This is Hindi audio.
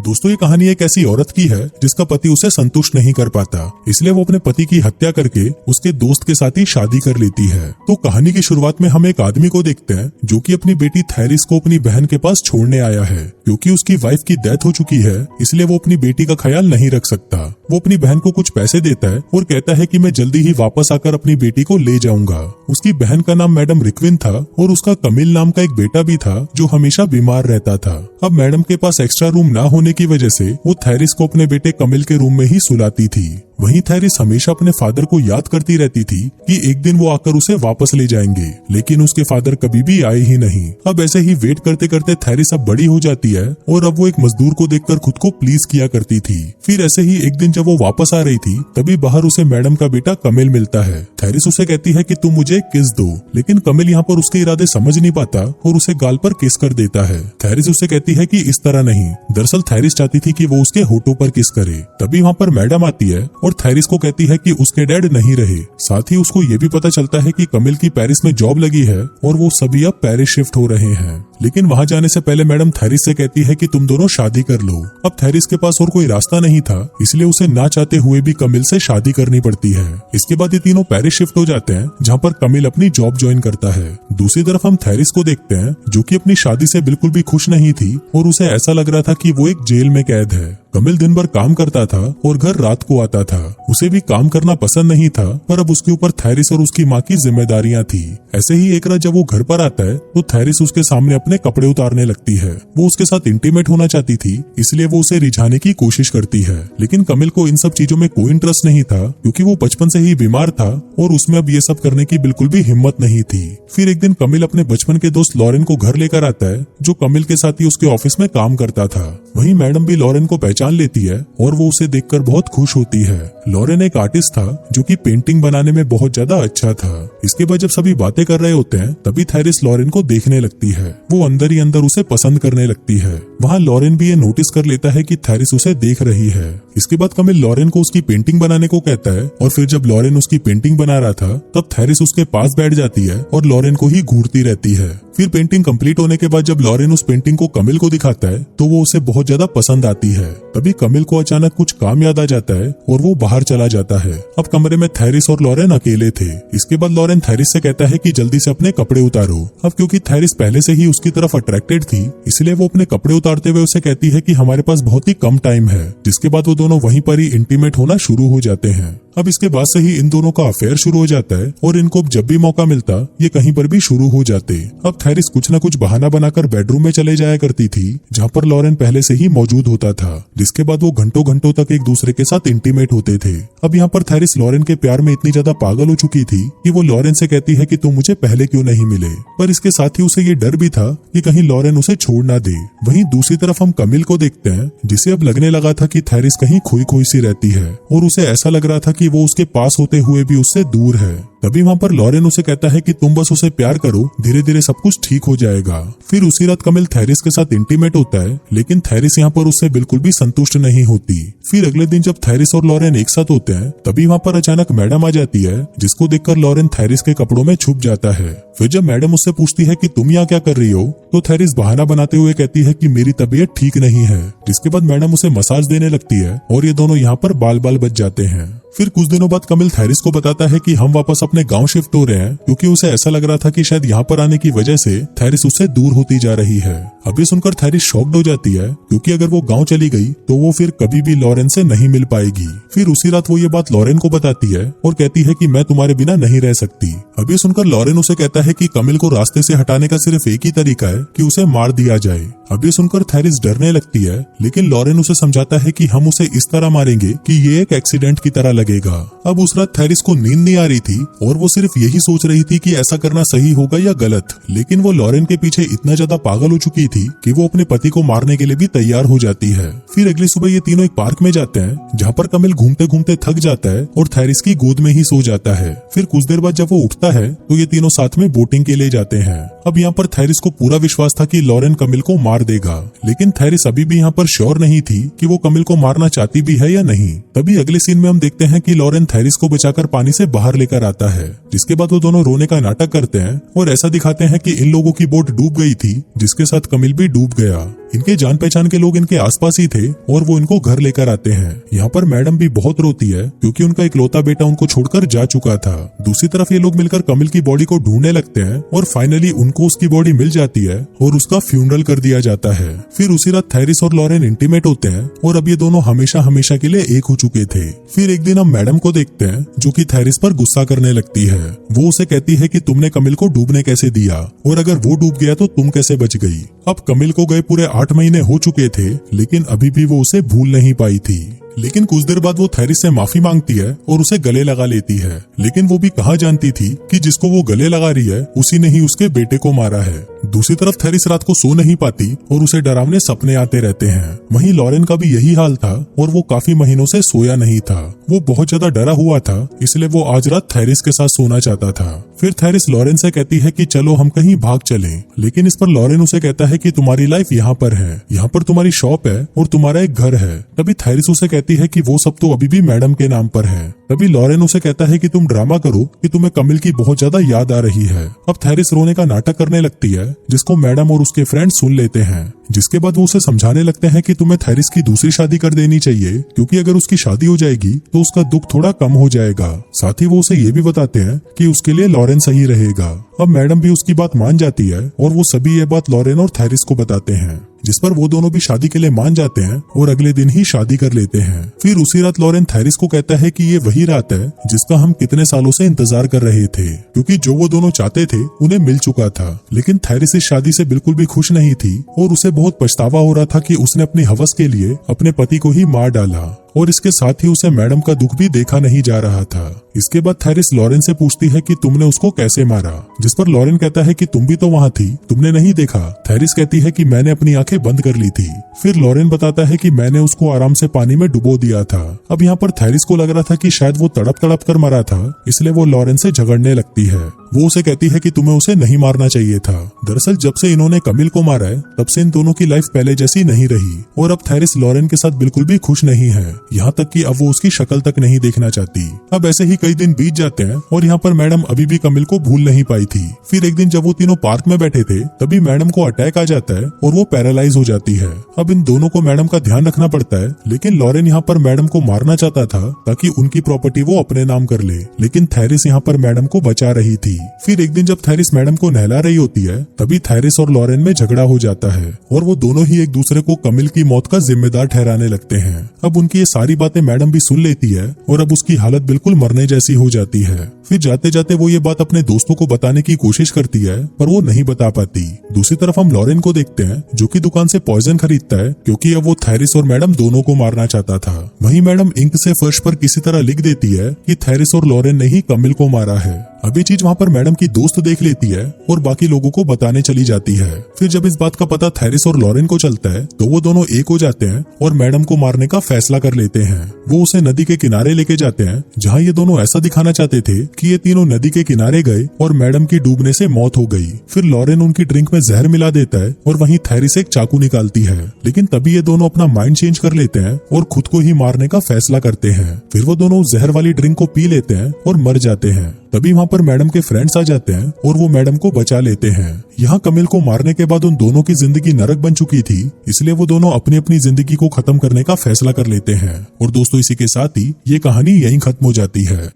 दोस्तों ये कहानी एक ऐसी औरत की है जिसका पति उसे संतुष्ट नहीं कर पाता, इसलिए वो अपने पति की हत्या करके उसके दोस्त के साथ ही शादी कर लेती है। तो कहानी की शुरुआत में हम एक आदमी को देखते हैं जो कि अपनी बेटी थैरिस को अपनी बहन के पास छोड़ने आया है। क्योंकि उसकी वाइफ की डेथ हो चुकी है इसलिए वो अपनी बेटी का ख्याल नहीं रख सकता। वो अपनी बहन को कुछ पैसे देता है और कहता है कि मैं जल्दी ही वापस आकर अपनी बेटी को ले जाऊंगा। उसकी बहन का नाम मैडम रिक्विन था और उसका कमिल नाम का एक बेटा भी था जो हमेशा बीमार रहता था। अब मैडम के पास एक्स्ट्रा रूम ना होने की वजह से वो थैरिस को अपने बेटे कमिल के रूम में ही सुलाती थी। वहीं थैरिस हमेशा अपने फादर को याद करती रहती थी कि एक दिन वो आकर उसे वापस ले जाएंगे, लेकिन उसके फादर कभी भी आए ही नहीं। अब ऐसे ही वेट करते करते थैरिस अब बड़ी हो जाती है और अब वो एक मजदूर को देखकर खुद को प्लीज किया करती थी। फिर ऐसे ही एक दिन जब वो वापस आ रही थी तभी बाहर उसे मैडम का बेटा कमिल मिलता है। थैरिस उसे कहती है कि तुम मुझे किस दो, लेकिन कमिल यहाँ पर उसके इरादे समझ नहीं पाता और उसे गाल पर किस कर देता है। थैरिस उसे कहती है कि इस तरह नहीं, दरअसल थैरिस चाहती थी कि वो उसके होठों पर किस करे। तभी वहाँ पर मैडम आती है और थैरिस को कहती है कि उसके डैड नहीं रहे। साथ ही उसको ये भी पता चलता है कि कमिल की पेरिस में जॉब लगी है और वो सभी अब पेरिस शिफ्ट हो रहे हैं। लेकिन वहाँ जाने से पहले मैडम थैरिस से कहती है कि तुम दोनों शादी कर लो। अब थैरिस के पास और कोई रास्ता नहीं था, इसलिए उसे ना चाहते हुए भी कमिल से शादी करनी पड़ती है। इसके बाद ये तीनों पेरिस शिफ्ट हो जाते हैं जहाँ पर कमिल अपनी जॉब ज्वाइन करता है। दूसरी तरफ हम थैरिस को देखते हैं जो कि अपनी शादी से बिल्कुल भी खुश नहीं थी और उसे ऐसा लग रहा था कि वो एक जेल में कैद है। कमिल दिन भर काम करता था और घर रात को आता था। उसे भी काम करना पसंद नहीं था, पर अब उसके ऊपर थैरिस और उसकी माँ की जिम्मेदारियां थी। ऐसे ही एक रात जब वो घर पर आता है तो थैरिस उसके सामने अपने कपड़े उतारने लगती है। वो उसके साथ इंटीमेट होना चाहती थी, इसलिए वो उसे रिझाने की कोशिश करती है। लेकिन कमिल को इन सब चीजों में कोई इंटरेस्ट नहीं था क्योंकि वो बचपन से ही बीमार था और उसमें अब ये सब करने की बिल्कुल भी हिम्मत नहीं थी। फिर एक दिन कमिल अपने बचपन के दोस्त लॉरेन को घर लेकर आता है जो कमिल के साथ ही उसके ऑफिस में काम करता था। वहीं मैडम भी लॉरेन को पहचान लेती है और वो उसे देखकर बहुत खुश होती है। लॉरेन एक आर्टिस्ट था जो कि पेंटिंग बनाने में बहुत ज्यादा अच्छा था। इसके बाद जब सभी बातें कर रहे होते हैं तभी थैरिस लॉरेन को देखने लगती है। वो अंदर ही अंदर उसे पसंद करने लगती है। वहाँ लॉरेन भी ये नोटिस कर लेता है कि थैरिस उसे देख रही है। इसके बाद कमिल लॉरेन को उसकी पेंटिंग बनाने को कहता है और फिर जब लॉरेन उसकी पेंटिंग बना रहा था तब थैरिस उसके पास बैठ जाती है और लॉरेन को ही घूरती रहती है। फिर पेंटिंग कंप्लीट होने के बाद जब लॉरेन उस पेंटिंग को कमिल को दिखाता है तो वो उसे बहुत ज्यादा पसंद आती है। तभी कमिल को अचानक कुछ काम याद आ जाता है और वो बाहर चला जाता है। अब कमरे में थैरिस और लॉरेन अकेले थे। इसके बाद लॉरेन थैरिस से कहता है कि जल्दी से अपने कपड़े उतारो। अब क्योंकि थैरिस पहले से ही उसकी तरफ अट्रैक्टेड थी इसलिए वो अपने कपड़े उतारते हुए उसे कहती है कि हमारे पास बहुत ही कम टाइम है, जिसके बाद वो दोनों वहीं पर ही इंटीमेट होना शुरू हो जाते हैं। अब इसके बाद से ही इन दोनों का अफेयर शुरू हो जाता है और इनको जब भी मौका मिलता ये कहीं पर भी शुरू हो जाते। अब थैरिस कुछ न कुछ बहाना बनाकर बेडरूम में चले जाया करती थी जहाँ पर लॉरेन पहले से ही मौजूद होता था, जिसके बाद वो घंटों घंटों तक एक दूसरे के साथ इंटीमेट होते थे। अब यहाँ पर थैरिस लॉरेन के प्यार में इतनी ज्यादा पागल हो चुकी थी कि वो लॉरेन से कहती है कि तुम मुझे पहले क्यों नहीं मिले, पर इसके साथ ही उसे ये डर भी था कि कहीं लॉरेन उसे छोड़ ना दे। वहीं दूसरी तरफ हम कमिल को देखते हैं जिसे अब लगने लगा था कि थैरिस कहीं खोई खोई सी रहती है और उसे ऐसा लग रहा था कि वो उसके पास होते हुए भी उससे दूर है। तभी वहाँ पर लॉरेन उसे कहता है कि तुम बस उसे प्यार करो, धीरे धीरे सब कुछ ठीक हो जाएगा। फिर उसी रात कमिल थैरिस के साथ इंटीमेट होता है, लेकिन थैरिस यहाँ पर उससे बिल्कुल भी संतुष्ट नहीं होती। फिर अगले दिन जब थैरिस और लॉरेन एक साथ होते हैं तभी वहाँ पर अचानक मैडम आ जाती है, जिसको देखकर लॉरेन थैरिस के कपड़ों में छुप जाता है। फिर जब मैडम उससे पूछती है कि तुम यहाँ क्या कर रही हो तो थैरिस बहाना बनाते हुए कहती है कि मेरी तबीयत ठीक नहीं है। जिसके बाद मैडम उसे मसाज देने लगती है और ये दोनों यहाँ पर बाल बाल बच जाते हैं। फिर कुछ दिनों बाद कमिल थैरिस को बताता है कि हम वापस अपने गांव शिफ्ट हो रहे हैं क्योंकि उसे ऐसा लग रहा था कि शायद यहाँ पर आने की वजह से थैरिस उससे दूर होती जा रही है। अभी सुनकर थैरिस शॉक्ड हो जाती है क्योंकि अगर वो गांव चली गई तो वो फिर कभी भी लॉरेन से नहीं मिल पाएगी। फिर उसी रात वो ये बात लॉरेन को बताती है और कहती है कि मैं तुम्हारे बिना नहीं रह सकती। अभी सुनकर लॉरेन उसे कहता है कि कमिल को रास्ते से हटाने का सिर्फ एक ही तरीका है कि उसे मार दिया जाए। अभी सुनकर थैरिस डरने लगती है, लेकिन लॉरेन उसे समझाता है कि हम उसे इस तरह मारेंगे कि ये एक एक्सीडेंट की तरह लगेगा। अब उस रात थैरिस को नींद नहीं आ रही थी और वो सिर्फ यही सोच रही थी कि ऐसा करना सही होगा या गलत, लेकिन वो लॉरेन के पीछे इतना ज्यादा पागल हो चुकी थी कि वो अपने पति को मारने के लिए भी तैयार हो जाती है। फिर अगली सुबह ये तीनों एक पार्क में जाते हैं जहाँ पर कमिल घूमते घूमते थक जाता है और थैरिस की गोद में ही सो जाता है। फिर कुछ देर बाद जब वो उठता है तो ये तीनों साथ में बोटिंग के लिए जाते हैं। अब यहाँ पर थैरिस को पूरा विश्वास था कि लॉरेन कमिल को मार देगा, लेकिन थैरिस अभी भी यहाँ पर श्योर नहीं थी कि वो कमिल को मारना चाहती भी है या नहीं। तभी अगले सीन में हम देखते हैं कि तभी लॉरेन थैरिस को बचाकर पानी से बाहर लेकर आता है, जिसके बाद वो दोनों रोने का नाटक करते हैं और ऐसा दिखाते हैं कि इन लोगों की बोट डूब गई थी, जिसके साथ कमिल भी डूब गया। इनके जान पहचान के लोग इनके आसपास ही थे और वो इनको घर लेकर आते हैं। यहाँ पर मैडम भी बहुत रोती है क्योंकि उनका इकलौता बेटा उनको छोड़कर जा चुका था। दूसरी तरफ ये लोग मिलकर कमिल की बॉडी को ढूंढने लगते हैं और फाइनली उनको उसकी बॉडी मिल जाती है और उसका फ्यूनरल कर दिया जाता है। फिर उसी रात थैरिस और लॉरेन इंटीमेट होते हैं और अब ये दोनों हमेशा हमेशा के लिए एक हो चुके थे। फिर एक दिन हम मैडम को देखते हैं जो कि थैरिस पर गुस्सा करने लगती है। वो उसे कहती है कि तुमने कमिल को डूबने कैसे दिया और अगर वो डूब गया तो तुम कैसे बच गई। अब कमिल को गए पूरे 8 महीने हो चुके थे, लेकिन अभी भी वो उसे भूल नहीं पाई थी। लेकिन कुछ देर बाद वो थैरिस से माफी मांगती है और उसे गले लगा लेती है, लेकिन वो भी कहाँ जानती थी कि जिसको वो गले लगा रही है उसी ने ही उसके बेटे को मारा है। दूसरी तरफ थैरिस रात को सो नहीं पाती और उसे डरावने सपने आते रहते हैं। वहीं लॉरेन का भी यही हाल था और वो काफी महीनों से सोया नहीं था। वो बहुत ज्यादा डरा हुआ था, इसलिए वो आज रात थैरिस के साथ सोना चाहता था। फिर थैरिस लॉरेन से कहती है कि चलो हम कहीं भाग चलें, लेकिन इस पर लॉरेन उसे कहता है कि तुम्हारी लाइफ यहाँ पर है, यहाँ पर तुम्हारी शॉप है और तुम्हारा एक घर है। तभी थैरिस उसे कहती है कि वो सब तो अभी भी मैडम के नाम पर है। तभी लॉरेन उसे कहता है कि तुम ड्रामा करो कि तुम्हें कमिल की बहुत ज्यादा याद आ रही है। अब थैरिस रोने का नाटक करने लगती है, जिसको मैडम और उसके फ्रेंड सुन लेते हैं, जिसके बाद वो उसे समझाने लगते हैं कि तुम्हें थैरिस की दूसरी शादी कर देनी चाहिए, क्योंकि अगर उसकी शादी हो जाएगी तो उसका दुख थोड़ा कम हो जाएगा। साथ ही वो उसे ये भी बताते हैं कि उसके लिए लॉरेन सही रहेगा। अब मैडम भी उसकी बात मान जाती है और वो सभी ये बात लॉरेन और थैरिस को बताते हैं, जिस पर वो दोनों भी शादी के लिए मान जाते हैं और अगले दिन ही शादी कर लेते हैं। फिर उसी रात लॉरेन थैरिस को कहता है कि ये वही रात है जिसका हम कितने सालों से इंतजार कर रहे थे, क्योंकि जो वो दोनों चाहते थे उन्हें मिल चुका था। लेकिन थैरिस इस शादी से बिल्कुल भी खुश नहीं थी और उसे बहुत पछतावा हो रहा था कि उसने अपनी हवस के लिए अपने पति को ही मार डाला, और इसके साथ ही उसे मैडम का दुख भी देखा नहीं जा रहा था। इसके बाद थैरिस लॉरेन से पूछती है कि तुमने उसको कैसे मारा, जिस पर लॉरेन कहता है कि तुम भी तो वहाँ थी, तुमने नहीं देखा। थैरिस कहती है कि मैंने अपनी आंखें बंद कर ली थी। फिर लॉरेन बताता है कि मैंने उसको आराम से पानी में डुबो दिया था। अब यहाँ पर थैरिस को लग रहा था कि शायद वो तड़प तड़प कर मरा था, इसलिए वो लॉरेन से झगड़ने लगती है। वो उसे कहती है कि तुम्हें उसे नहीं मारना चाहिए था। दरअसल जब से इन्होंने कमिल को मारा है तब से इन दोनों की लाइफ पहले जैसी नहीं रही और अब थैरिस लॉरेन के साथ बिल्कुल भी खुश नहीं है, यहाँ तक कि अब वो उसकी शक्ल तक नहीं देखना चाहती। अब ऐसे ही कई दिन बीत जाते हैं और यहाँ पर मैडम अभी भी कमिल को भूल नहीं पाई थी। फिर एक दिन जब वो तीनों पार्क में बैठे थे तभी मैडम को अटैक आ जाता है और वो पैरालाइज हो जाती है। अब इन दोनों को मैडम का ध्यान रखना पड़ता है, लेकिन लॉरेन यहाँ पर मैडम को मारना चाहता था ताकि उनकी प्रॉपर्टी वो अपने नाम कर ले, लेकिन थैरिस यहाँ पर मैडम को बचा रही थी। फिर एक दिन जब थैरिस मैडम को नहला रही होती है तभी थैरिस और लॉरेन में झगड़ा हो जाता है और वो दोनों ही एक दूसरे को कमिल की मौत का जिम्मेदार ठहराने लगते हैं। अब उनकी ये सारी बातें मैडम भी सुन लेती है और अब उसकी हालत बिल्कुल मरने जैसी हो जाती है। फिर जाते जाते वो ये बात अपने दोस्तों को बताने की कोशिश करती है पर वो नहीं बता पाती। दूसरी तरफ हम लॉरेन को देखते हैं जो कि दुकान से पॉइजन खरीदता है, क्योंकि अब वो थैरिस और मैडम दोनों को मारना चाहता था। वहीं मैडम इंक से फर्श पर किसी तरह लिख देती है कि थैरिस और लॉरेन ने ही कमिल को मारा है। अब ये चीज वहाँ पर मैडम की दोस्त देख लेती है और बाकी लोगों को बताने चली जाती है। फिर जब इस बात का पता थैरिस और लॉरेन को चलता है तो वो दोनों एक हो जाते हैं और मैडम को मारने का फैसला कर लेते हैं। वो उसे नदी के किनारे लेके जाते हैं जहाँ ये दोनों ऐसा दिखाना चाहते थे कि ये तीनों नदी के किनारे गए और मैडम की डूबने से मौत हो गई। फिर लॉरेन उनकी ड्रिंक में जहर मिला देता है और वहीं थैरिस एक चाकू निकालती है, लेकिन तभी ये दोनों अपना माइंड चेंज कर लेते हैं और खुद को ही मारने का फैसला करते हैं। फिर वो दोनों जहर वाली ड्रिंक को पी लेते हैं और मर जाते हैं। तभी वहाँ पर मैडम के फ्रेंड्स आ जाते हैं और वो मैडम को बचा लेते हैं। यहाँ कमिल को मारने के बाद उन दोनों की जिंदगी नरक बन चुकी थी, इसलिए वो दोनों अपनी अपनी जिंदगी को खत्म करने का फैसला कर लेते हैं। और दोस्तों इसी के साथ ही ये कहानी यहीं खत्म हो जाती है।